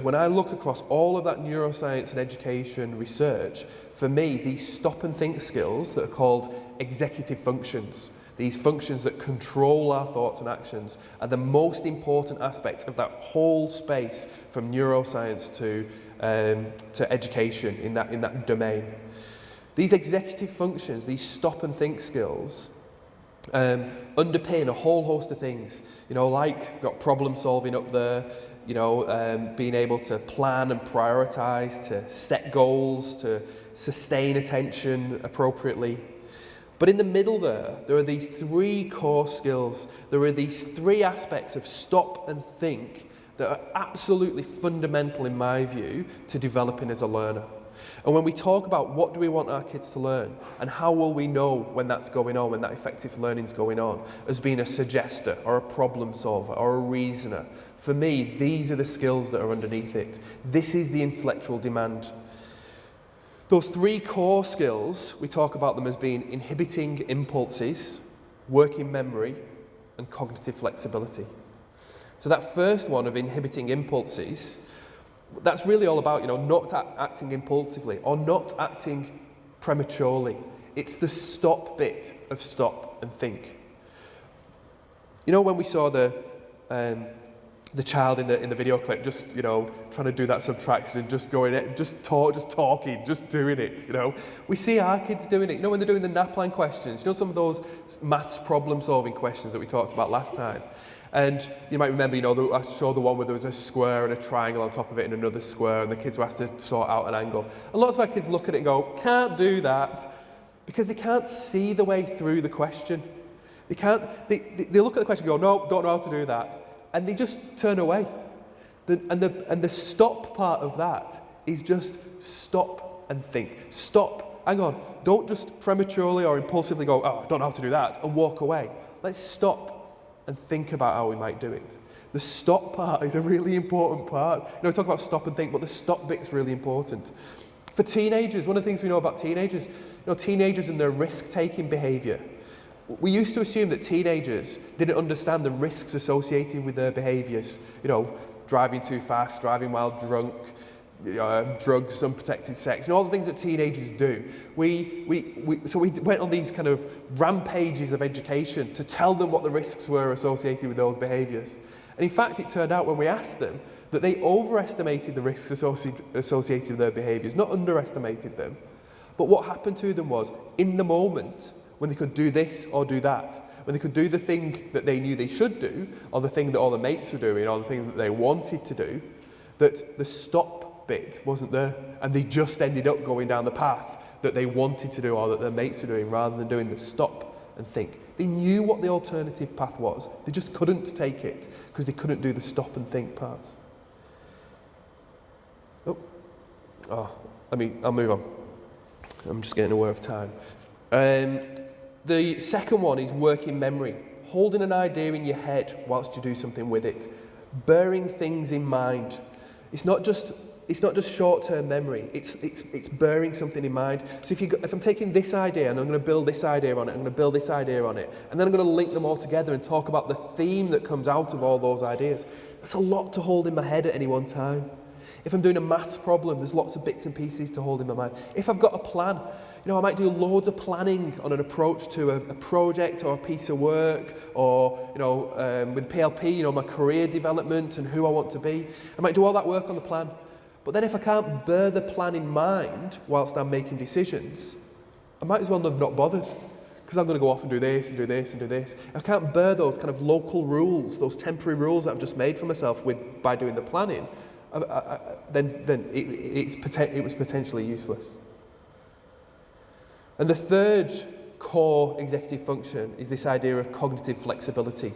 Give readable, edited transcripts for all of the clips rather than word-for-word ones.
when I look across all of that neuroscience and education research, for me, these stop and think skills that are called executive functions, these functions that control our thoughts and actions, are the most important aspect of that whole space from neuroscience to education in that domain. These executive functions, these stop and think skills, underpin a whole host of things, like got problem solving up there, being able to plan and prioritize, to set goals, to sustain attention appropriately. But in the middle there are these three core skills. There are these three aspects of stop and think that are absolutely fundamental, in my view, to developing as a learner. And when we talk about what do we want our kids to learn and how will we know when that's going on, when that effective learning is going on, as being a suggester or a problem solver or a reasoner, for me, these are the skills that are underneath it. This is the intellectual demand. Those three core skills, we talk about them as being inhibiting impulses, working memory, and cognitive flexibility. So that first one of inhibiting impulses, that's really all about, not acting impulsively or not acting prematurely. It's the stop bit of stop and think. When we saw the child in the video clip just, trying to do that subtraction and just talking, just doing it, We see our kids doing it. When they're doing the NAPLAN questions, some of those maths problem solving questions that we talked about last time. And you might remember, I showed the one where there was a square and a triangle on top of it and another square, and the kids were asked to sort out an angle. And lots of our kids look at it and go, can't do that, because they can't see the way through the question. They look at the question and go, no, don't know how to do that. And they just turn away. And the stop part of that is just stop and think. Stop, hang on, don't just prematurely or impulsively go, oh, I don't know how to do that, and walk away. Let's stop and think about how we might do it. The stop part is a really important part. We talk about stop and think, but the stop bit's really important. For teenagers, one of the things we know about teenagers, teenagers and their risk-taking behaviour. We used to assume that teenagers didn't understand the risks associated with their behaviours. Driving too fast, driving while drunk, drugs, unprotected sex, all the things that teenagers do. So we went on these kind of rampages of education to tell them what the risks were associated with those behaviours. And in fact, it turned out when we asked them that they overestimated the risks associated with their behaviours, not underestimated them. But what happened to them was, in the moment, when they could do this or do that, when they could do the thing that they knew they should do, or the thing that all the mates were doing, or the thing that they wanted to do, that the stop bit wasn't there, and they just ended up going down the path that they wanted to do or that their mates were doing, rather than doing the stop and think. They knew what the alternative path was, they just couldn't take it because they couldn't do the stop and think part. I'll move on. I'm just getting aware of time. The second one is working memory, holding an idea in your head whilst you do something with it, bearing things in mind. It's not just short-term memory, it's bearing something in mind. So if I'm taking this idea and I'm going to build this idea on it, I'm going to build this idea on it, and then I'm going to link them all together and talk about the theme that comes out of all those ideas, that's a lot to hold in my head at any one time. If I'm doing a maths problem, there's lots of bits and pieces to hold in my mind. If I've got a plan, I might do loads of planning on an approach to a project or a piece of work, or, with PLP, my career development and who I want to be. I might do all that work on the plan. But then if I can't bear the plan in mind whilst I'm making decisions, I might as well have not bothered, because I'm going to go off and do this and do this and do this. I can't bear those kind of local rules, those temporary rules that I've just made for myself by doing the planning. Then it was potentially useless. And the third core executive function is this idea of cognitive flexibility.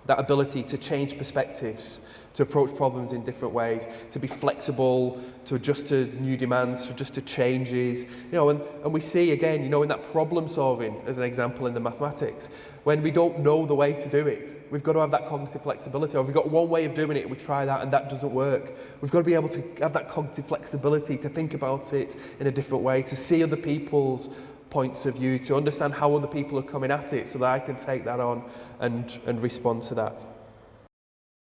That ability to change perspectives, to approach problems in different ways, to be flexible, to adjust to new demands, to adjust to changes. And we see again, in that problem solving, as an example in the mathematics, when we don't know the way to do it, we've got to have that cognitive flexibility. Or if we've got one way of doing it, we try that and that doesn't work. We've got to be able to have that cognitive flexibility to think about it in a different way, to see other people's points of view, to understand how other people are coming at it so that I can take that on and respond to that.